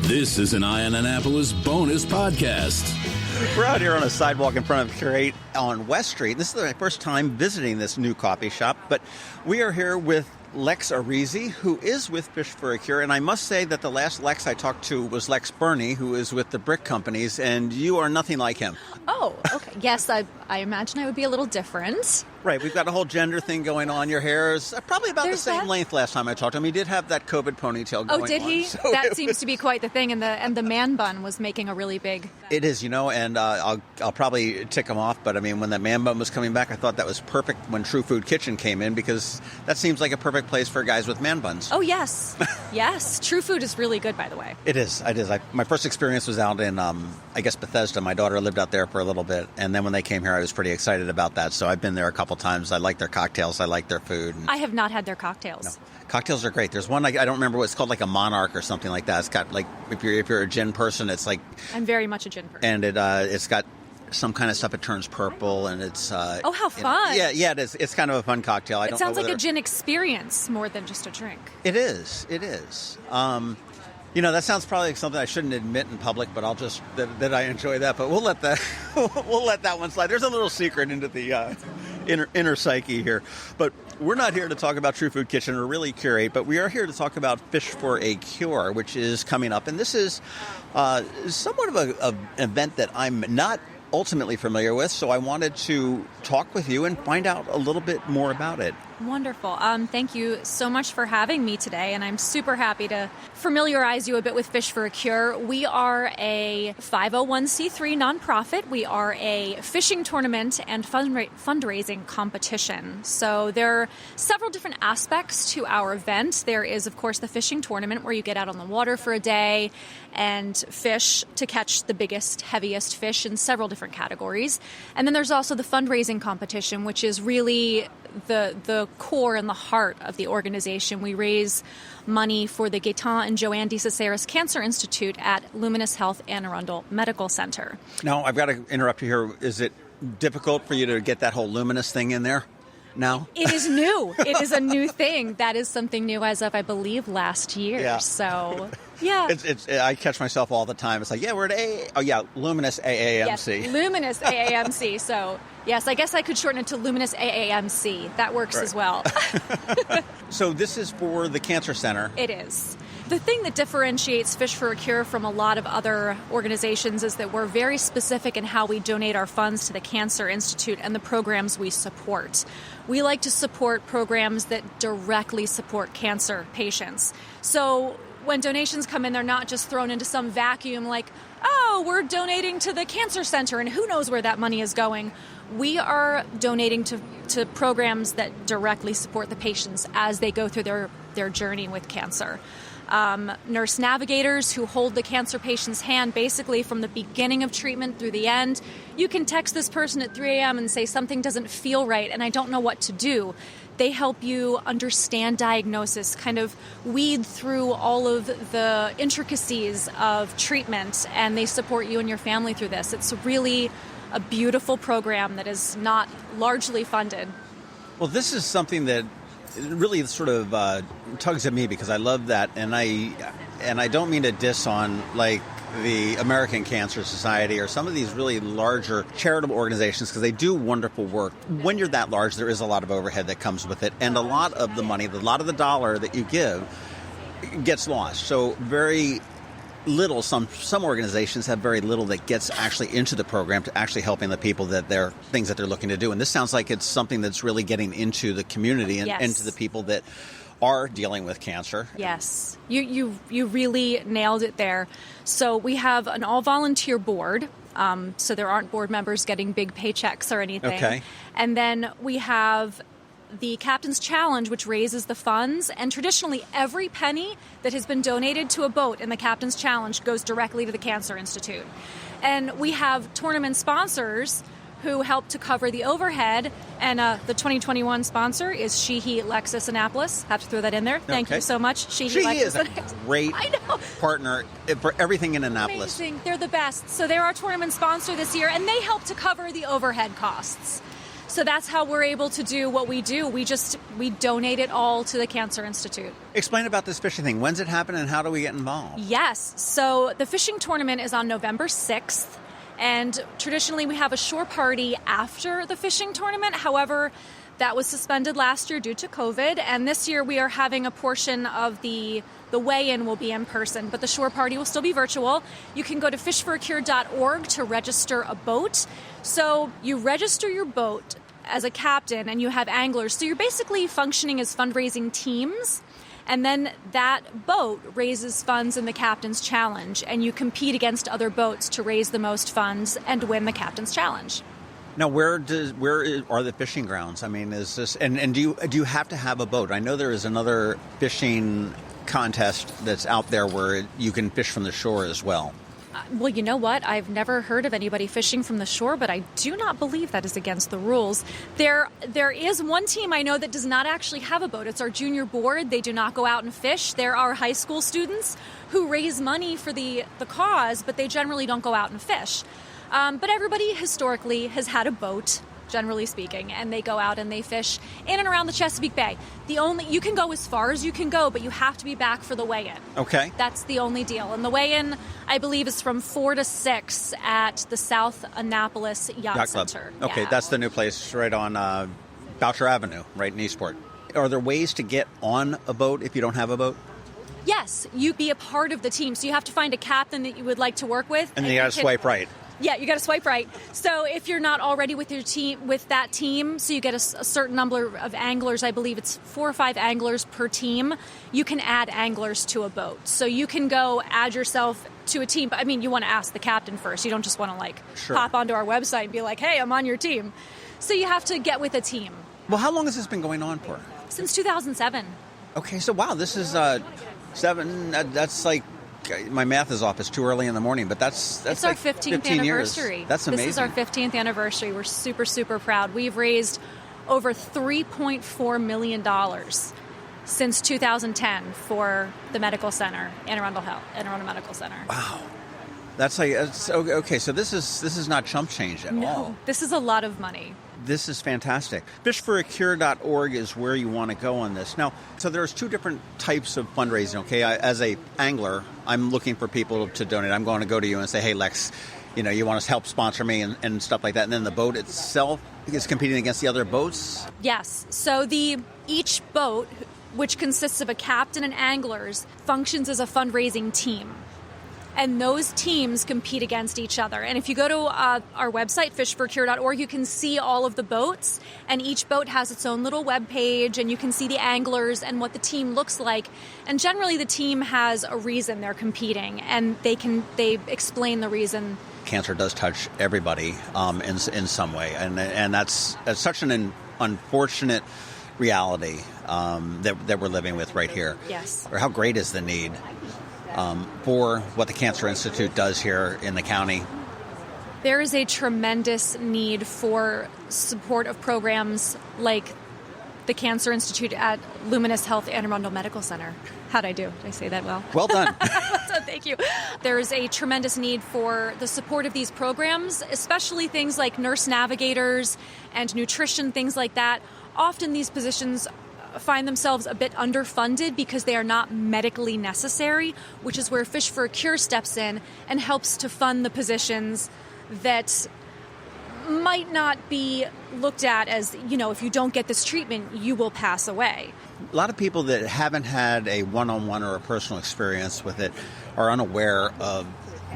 This is an Eye on Annapolis bonus podcast. We're out here on a sidewalk in front of Curate on West Street. This is my first time visiting this new coffee shop, but we are here with Lex Arizzi, who is with Fish for a Cure. And I must say that the last Lex I talked to was Lex Burney, who is with the brick companies, and you are nothing like him. Oh, okay. Yes, I imagine I would be a little different. Right. We've got a whole gender thing going on. Your hair is probably about the same length last time I talked to him. He did have that COVID ponytail going on. Oh, did he? So that seems to be quite the thing. And the man bun was making a really big... It is, and I'll probably tick him off. But, I mean, when that man bun was coming back, I thought that was perfect when True Food Kitchen came in, because that seems like a perfect place for guys with man buns. Oh, yes. Yes. True Food is really good, by the way. It is. My first experience was out in, Bethesda. My daughter lived out there for a little bit. And then when they came here, I was pretty excited about that. So I've been there a couple times. I like their cocktails. I like their food. I have not had their cocktails. No. Cocktails are great. There's one, I don't remember what it's called, like a Monarch or something like that. It's got, like, if you're a gin person, it's like... I'm very much a gin person. And it's got some kind of stuff. It turns purple, and it's... oh, how fun. Yeah, it is. It's kind of a fun cocktail. It sounds like a gin experience more than just a drink. It is. That sounds probably like something I shouldn't admit in public, but I'll just that I enjoy that. But we'll let that one slide. There's a little secret into the inner psyche here. But we're not here to talk about True Food Kitchen or really Curate, but we are here to talk about Fish for a Cure, which is coming up. And this is somewhat of an event that I'm not ultimately familiar with, so I wanted to talk with you and find out a little bit more about it. Wonderful. Thank you so much for having me today, and I'm super happy to familiarize you a bit with Fish for a Cure. We are a 501c3 nonprofit. We are a fishing tournament and fundraising competition. So there are several different aspects to our event. There is, of course, the fishing tournament, where you get out on the water for a day and fish to catch the biggest, heaviest fish in several different categories. And then there's also the fundraising competition, which is really the core and the heart of the organization. We raise money for the Geaton and JoAnn DeCesaris Cancer Institute at Luminis Health and Arundel Medical Center. Now, I've got to interrupt you here. Is it difficult for you to get that whole Luminis thing in there now? It is new. It is a new thing. That is something new as of, I believe, last year. Yeah. So, yeah. I catch myself all the time. It's like, we're at Luminis AAMC. Yes, Luminis AAMC. So, yes, I guess I could shorten it to Luminis AAMC. That works as well. So this is for the Cancer Center. It is. The thing that differentiates Fish for a Cure from a lot of other organizations is that we're very specific in how we donate our funds to the Cancer Institute and the programs we support. We like to support programs that directly support cancer patients. So when donations come in, they're not just thrown into some vacuum like, oh, we're donating to the Cancer Center and who knows where that money is going. We are donating to programs that directly support the patients as they go through their journey with cancer. Nurse navigators who hold the cancer patient's hand basically from the beginning of treatment through the end. You can text this person at 3 a.m. and say something doesn't feel right and I don't know what to do. They help you understand diagnosis, kind of weed through all of the intricacies of treatment, and they support you and your family through this. It's really a beautiful program that is not largely funded. Well, this is something that really sort of tugs at me, because I love that, and I don't mean to diss on like the American Cancer Society or some of these really larger charitable organizations, because they do wonderful work. When you're that large, there is a lot of overhead that comes with it, and a lot of the money, a lot of the dollar that you give gets lost. So very little, some organizations have very little that gets actually into the program to actually helping the people that they're looking to do. And this sounds like it's something that's really getting into the community and Yes. into the people that are dealing with cancer. Yes, you really nailed it there. So we have an all-volunteer board, so there aren't board members getting big paychecks or anything. Okay. And then we have the Captain's Challenge, which raises the funds, and traditionally every penny that has been donated to a boat in the Captain's Challenge goes directly to the Cancer Institute. And we have tournament sponsors who help to cover the overhead, and the 2021 sponsor is She-He Lexus Annapolis. Have to throw that in there. Thank you so much, She-He Lexus. Is a great partner for everything in Annapolis. Amazing. They're the best. So they're our tournament sponsor this year, and they help to cover the overhead costs. So that's how we're able to do what we do. We donate it all to the Cancer Institute. Explain about this fishing thing. When's it happen and how do we get involved? Yes. So the fishing tournament is on November 6th. And traditionally we have a shore party after the fishing tournament. However, that was suspended last year due to COVID. And this year we are having a portion of the weigh-in will be in person, but the shore party will still be virtual. You can go to fishforacure.org to register a boat. So you register your boat as a captain and you have anglers. So you're basically functioning as fundraising teams. And then that boat raises funds in the Captain's Challenge. And you compete against other boats to raise the most funds and win the Captain's Challenge. Now, where are the fishing grounds? I mean, is this and do you have to have a boat? I know there is another fishing contest that's out there where you can fish from the shore as well. Well, you know what? I've never heard of anybody fishing from the shore, but I do not believe that is against the rules. There is one team I know that does not actually have a boat. It's our junior board. They do not go out and fish. There are high school students who raise money for the cause, but they generally don't go out and fish. But everybody historically has had a boat, generally speaking, and they go out and they fish in and around the Chesapeake Bay. You can go as far as you can go, but you have to be back for the weigh-in. Okay. That's the only deal. And the weigh-in, I believe, is from 4 to 6 at the South Annapolis Yacht Center. Okay, yeah. That's the new place right on Boucher Avenue, right in Eastport. Are there ways to get on a boat if you don't have a boat? Yes, you be a part of the team. So you have to find a captain that you would like to work with. And then you got to swipe right. Yeah, you got to swipe right. So if you're not already with your team, with that team, so you get a certain number of anglers, I believe it's 4 or 5 anglers per team, you can add anglers to a boat. So you can go add yourself to a team. But I mean, you want to ask the captain first. You don't just want to pop onto our website and be like, hey, I'm on your team. So you have to get with a team. Well, how long has this been going on for? Since 2007. Okay, so wow, this is 7, that's like, my math is off. It's too early in the morning, but that's it's like our 15th 15 anniversary. Years. That's amazing. This is our 15th anniversary. We're super, super proud. We've raised over $3.4 million since 2010 for the medical center, Anne Arundel Medical Center. Wow. That's okay. So this is not chump change at all. No, this is a lot of money. This is fantastic. Fishforacure.org is where you want to go on this. Now, so there's 2 different types of fundraising, okay? As a angler, I'm looking for people to donate. I'm going to go to you and say, hey, Lex, you want to help sponsor me and stuff like that. And then the boat itself is competing against the other boats? Yes. So each boat, which consists of a captain and anglers, functions as a fundraising team. And those teams compete against each other. And if you go to our website, fishforacure.org, you can see all of the boats. And each boat has its own little web page, and you can see the anglers and what the team looks like. And generally, the team has a reason they're competing, and they explain the reason. Cancer does touch everybody in some way, and that's such an unfortunate reality that we're living with right here. Yes. Or how great is the need for what the Cancer Institute does here in the county? There is a tremendous need for support of programs like the Cancer Institute at Luminis Health Anne Arundel Medical Center. How'd I do? Did I say that well? Well done. So thank you. There is a tremendous need for the support of these programs, especially things like nurse navigators and nutrition, things like that. Often these positions find themselves a bit underfunded because they are not medically necessary, which is where Fish for a Cure steps in and helps to fund the positions that might not be looked at as, if you don't get this treatment, you will pass away. A lot of people that haven't had a one-on-one or a personal experience with it are unaware of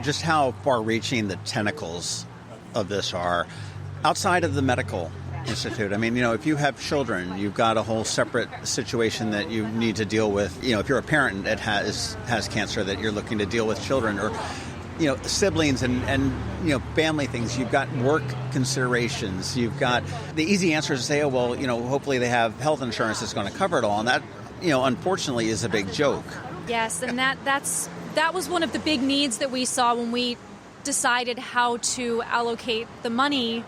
just how far-reaching the tentacles of this are outside of the medical institute. I mean, if you have children, you've got a whole separate situation that you need to deal with. If you're a parent that has cancer, that you're looking to deal with children, or siblings and family things. You've got work considerations. You've got the easy answer is to say, oh well, hopefully they have health insurance that's going to cover it all, and that unfortunately is a big joke. Yes, and that was one of the big needs that we saw when we decided how to allocate the money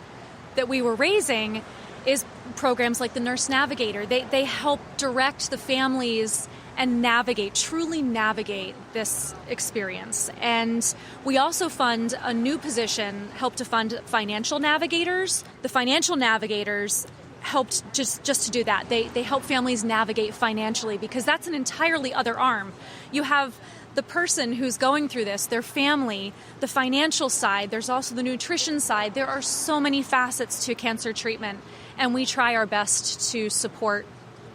that we were raising, is programs like the Nurse Navigator. They help direct the families and truly navigate this experience. And we also fund a new position, help to fund financial navigators. The financial navigators helped just to do that. They help families navigate financially, because that's an entirely other arm. You have the person who's going through this, their family, the financial side, there's also the nutrition side. There are so many facets to cancer treatment, and we try our best to support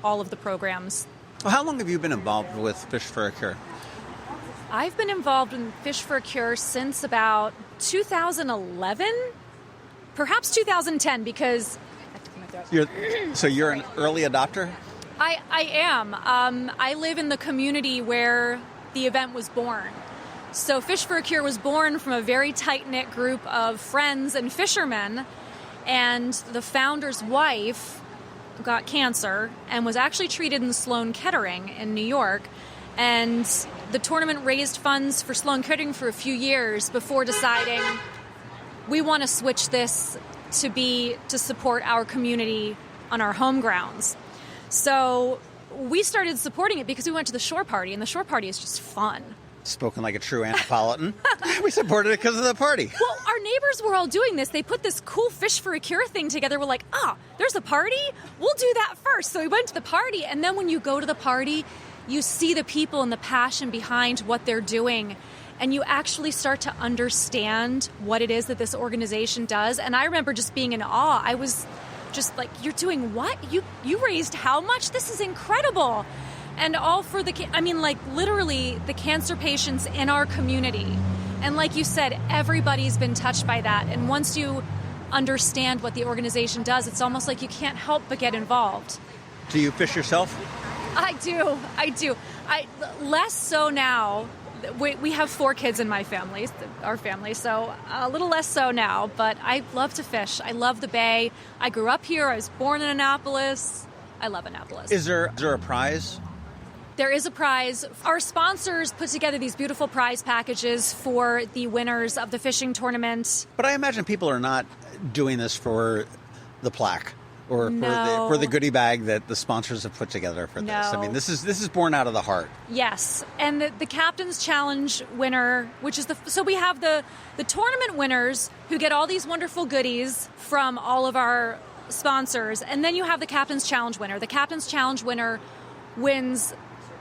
all of the programs. Well, how long have you been involved with Fish for a Cure? I've been involved in Fish for a Cure since about 2011, perhaps 2010, because... So you're an early adopter? I am. I live in the community where the event was born. So Fish for a Cure was born from a very tight-knit group of friends and fishermen, and the founder's wife got cancer and was actually treated in Sloan Kettering in New York. And the tournament raised funds for Sloan Kettering for a few years before deciding we want to switch this to support our community on our home grounds. So we started supporting it because we went to the shore party, and the shore party is just fun. Spoken like a true Annapolitan. We supported it because of the party. Well, our neighbors were all doing this. They put this cool Fish for a Cure thing together. We're like, there's a party? We'll do that first. So we went to the party, and then when you go to the party, you see the people and the passion behind what they're doing, and you actually start to understand what it is that this organization does. And I remember just being in awe. I was just like, you're doing what? You raised how much? This is incredible. And all for literally the cancer patients in our community. And like you said, everybody's been touched by that. And once you understand what the organization does, it's almost like you can't help but get involved. Do you fish yourself? I do. Less so now. We have 4 kids in our family, so a little less so now, but I love to fish. I love the Bay. I grew up here. I was born in Annapolis. I love Annapolis. Is there a prize? There is a prize. Our sponsors put together these beautiful prize packages for the winners of the fishing tournament. But I imagine people are not doing this for the plaque or No. for the goodie bag that the sponsors have put together for this. I mean, this is born out of the heart. Yes, and the Captain's Challenge winner, which is so we have the tournament winners who get all these wonderful goodies from all of our sponsors, and then you have the Captain's Challenge winner. The Captain's Challenge winner wins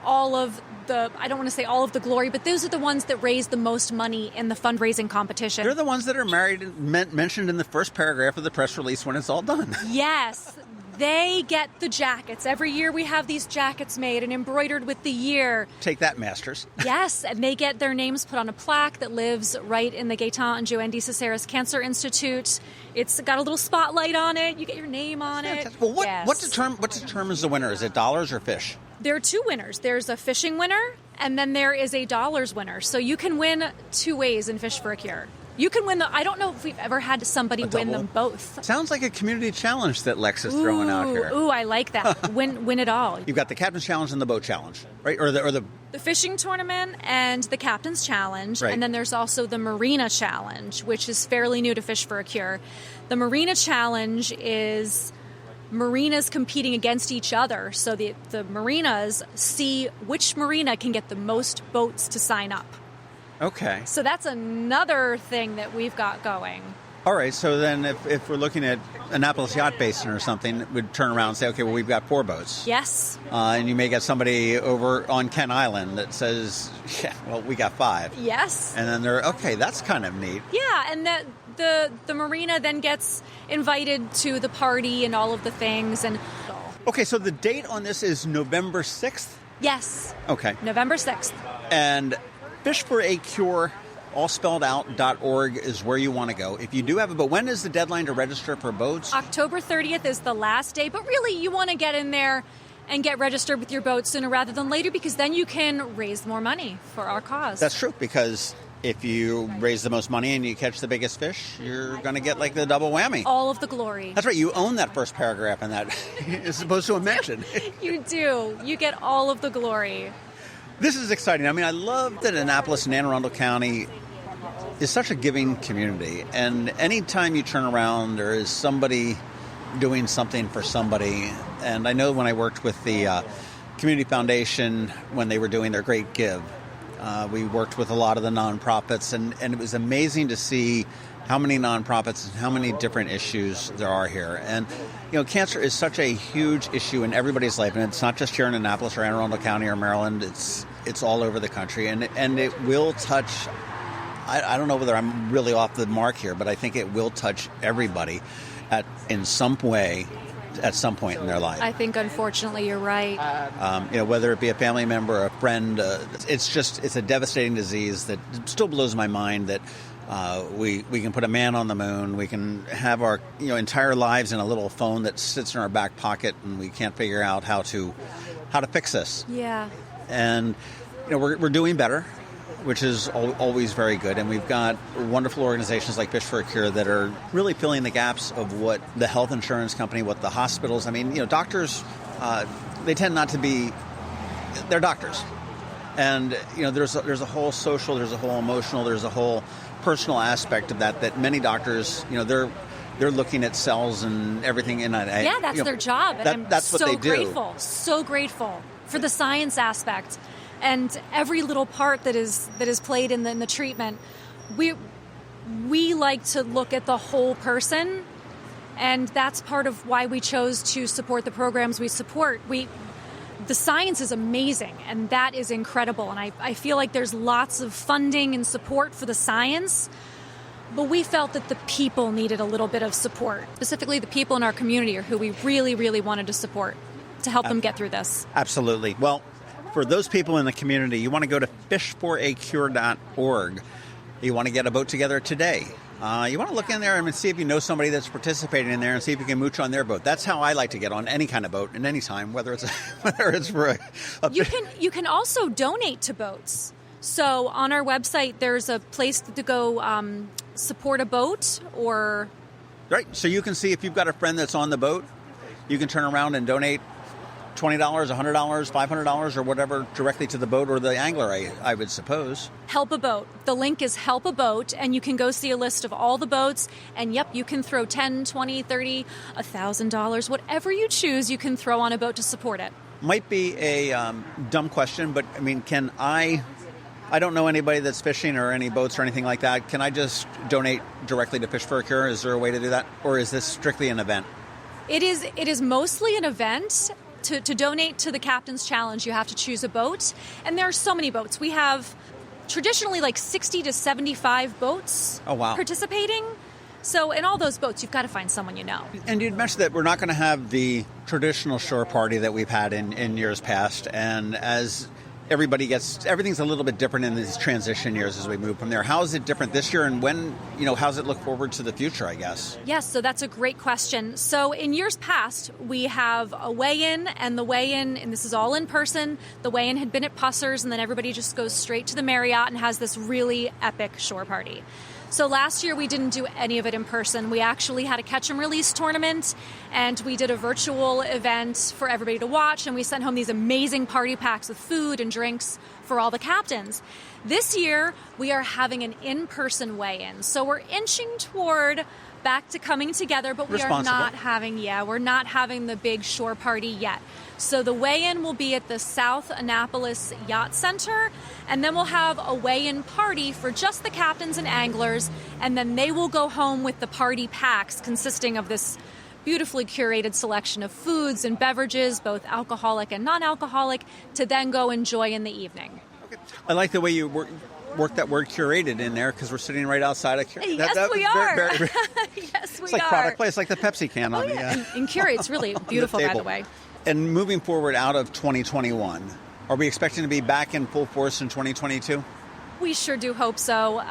all of I don't want to say all of the glory, but those are the ones that raise the most money in the fundraising competition. They're the ones that are mentioned in the first paragraph of the press release when it's all done. Yes, they get the jackets. Every year we have these jackets made and embroidered with the year. Take that, Masters. Yes, and they get their names put on a plaque that lives right in the Geaton and JoAnn DeCesaris Cancer Institute. It's got a little spotlight on it. You get your name on it. Well, what Yes. determines the winner? Is it dollars or fish? There are 2 winners. There's a fishing winner, and then there is a dollars winner. So you can win 2 ways in Fish for a Cure. You can win I don't know if we've ever had somebody win them both. Sounds like a community challenge that Lex is throwing out here. Ooh, I like that. Win it all. You've got the Captain's Challenge and the Boat Challenge, right? Or the The fishing tournament and the Captain's Challenge. Right. And then there's also the Marina Challenge, which is fairly new to Fish for a Cure. The Marina Challenge is marinas competing against each other. So the marinas see which marina can get the most boats to sign up. Okay. So that's another thing that we've got going. All right. So then if we're looking at Annapolis Yacht Basin or something, we'd turn around and say, okay, well, we've got 4 boats. Yes. And you may get somebody over on Kent Island that says, yeah, well, we got 5. Yes. And then that's kind of neat. Yeah, and the marina then gets invited to the party and all of the things. And Okay, so the date on this is November 6th? yes. Okay. November 6th. And Fish for a Cure, all spelled out.org is where you want to go. If you do have a boat, when is the deadline to register for boats? October 30th is the last day, but really you want to get in there and get registered with your boat sooner rather than later, because then you can raise more money for our cause. That's true, because if you raise the most money and you catch the biggest fish, you're going to get like the double whammy. All of the glory. That's right. You own that first paragraph in that is supposed to have mentioned. You do. You get all of the glory. This is exciting. I mean, I love that Annapolis and Anne Arundel County is such a giving community. And anytime you turn around, there is somebody doing something for somebody. And I know when I worked with the Community Foundation, when they were doing their Great Give, we worked with a lot of the nonprofits, and it was amazing to see how many nonprofits and how many different issues there are here. And, cancer is such a huge issue in everybody's life, and it's not just here in Annapolis or Anne Arundel County or Maryland. It's all over the country, and it will touch. I don't know whether I'm really off the mark here, but I think it will touch everybody in some way at some point in their life. I think, unfortunately, you're right. Whether it be a family member or a friend, it's a devastating disease that still blows my mind that we can put a man on the moon. We can have our entire lives in a little phone that sits in our back pocket, and we can't figure out how to fix this. Yeah. And we're doing better, which is always very good. And we've got wonderful organizations like Fish for a Cure that are really filling the gaps of what the health insurance company, what the hospitals. I mean, doctors, they tend not to be. They're doctors, and there's a whole social, there's a whole emotional, there's a whole personal aspect of that many doctors, they're looking at cells and everything. And that's their job. And that's what they do. So grateful for the science aspect. And every little part that is played in the treatment, we like to look at the whole person, and that's part of why we chose to support the programs we support. The science is amazing, and that is incredible, and I feel like there's lots of funding and support for the science, but we felt that the people needed a little bit of support, specifically the people in our community are who we really, really wanted to support to help them get through this. Absolutely. Well, for those people in the community, you want to go to fishforacure.org. You want to get a boat together today. You want to look in there and see if you know somebody that's participating in there and see if you can mooch on their boat. That's how I like to get on any kind of boat in any time, whether it's for a You can also donate to boats. So on our website, there's a place to go support a boat or... Right. So you can see if you've got a friend that's on the boat, you can turn around and donate $20, $100, $500, or whatever directly to the boat or the angler, I would suppose. Help a Boat. The link is Help a Boat, and you can go see a list of all the boats, and you can throw $10, $20, $30, $1,000, whatever you choose, you can throw on a boat to support it. Might be a dumb question, but I mean, can I don't know anybody that's fishing or any boats or anything like that. Can I just donate directly to Fish for a Cure? Is there a way to do that? Or is this strictly an event? It is mostly an event. To donate to the Captain's Challenge, you have to choose a boat. And there are so many boats. We have traditionally like 60 to 75 boats participating. So in all those boats, you've got to find someone you know. And you'd mentioned that we're not going to have the traditional shore party that we've had in years past. And as everything's a little bit different in these transition years as we move from there. How is it different this year, and when, how does it look forward to the future, I guess? Yes, so that's a great question. So in years past, we have a weigh-in, and the weigh-in, and this is all in person, the weigh-in had been at Pusser's, and then everybody just goes straight to the Marriott and has this really epic shore party. So last year we didn't do any of it in person. We actually had a catch and release tournament, and we did a virtual event for everybody to watch, and we sent home these amazing party packs with food and drinks for all the captains. This year we are having an in-person weigh-in. So we're inching toward back to coming together, but we are not having the big shore party yet. So the weigh-in will be at the South Annapolis Yacht Center, and then we'll have a weigh-in party for just the captains and anglers, and then they will go home with the party packs consisting of this beautifully curated selection of foods and beverages, both alcoholic and non-alcoholic, to then go enjoy in the evening. Okay. I like the way you work that word curated in there, because we're sitting right outside of Yes, we are. Yes, we are. It's like product place, like the Pepsi can on the... And curate's really beautiful, by the way. And moving forward out of 2021, are we expecting to be back in full force in 2022? We sure do hope so.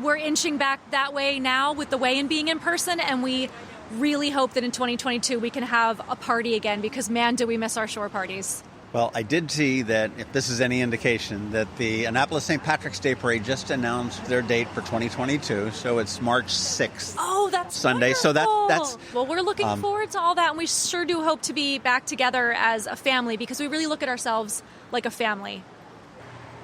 We're inching back that way now with the weigh-in being in person, and we really hope that in 2022 we can have a party again, because, man, do we miss our shore parties. Well, I did see that, if this is any indication, that the Annapolis St. Patrick's Day Parade just announced their date for 2022, so it's March 6th. Oh, that's Sunday. Wonderful. So that's... Well, we're looking forward to all that, and we sure do hope to be back together as a family, because we really look at ourselves like a family.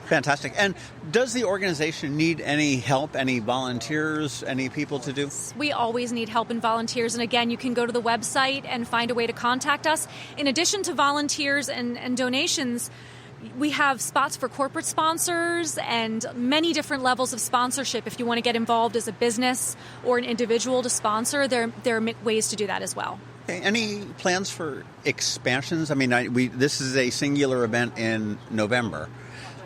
Fantastic. And does the organization need any help, any volunteers, any people to do? We always need help and volunteers. And again, you can go to the website and find a way to contact us. In addition to volunteers and donations, we have spots for corporate sponsors and many different levels of sponsorship. If you want to get involved as a business or an individual to sponsor, there are ways to do that as well. Okay. Any plans for expansions? I mean, this is a singular event in November.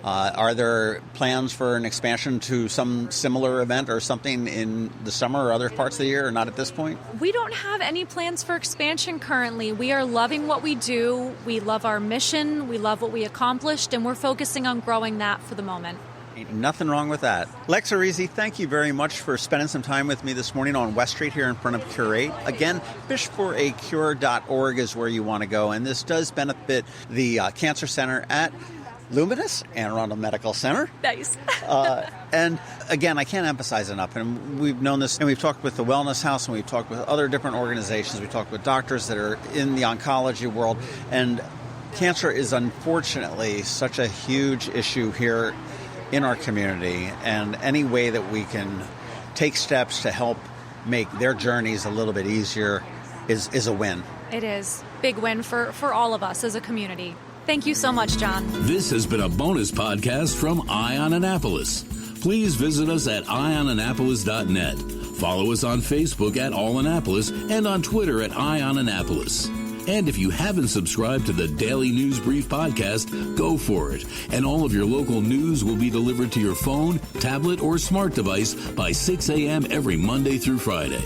Are there plans for an expansion to some similar event or something in the summer or other parts of the year, or not at this point? We don't have any plans for expansion currently. We are loving what we do. We love our mission. We love what we accomplished, and we're focusing on growing that for the moment. Ain't nothing wrong with that. Lex Arizzi, thank you very much for spending some time with me this morning on West Street here in front of Curate. Again, fishforacure.org is where you want to go, and this does benefit the Cancer Center at Luminis and Arundel Medical Center. Nice. And again, I can't emphasize enough, and we've known this, and we've talked with the Wellness House, and we've talked with other different organizations. We've talked with doctors that are in the oncology world, and cancer is unfortunately such a huge issue here in our community, and any way that we can take steps to help make their journeys a little bit easier is a win. It is. Big win for all of us as a community. Thank you so much, John. This has been a bonus podcast from Eye on Annapolis. Please visit us at eyeonannapolis.net. Follow us on Facebook at All Annapolis and on Twitter at Eye on Annapolis. And if you haven't subscribed to the Daily News Brief podcast, go for it. And all of your local news will be delivered to your phone, tablet, or smart device by 6 a.m. every Monday through Friday.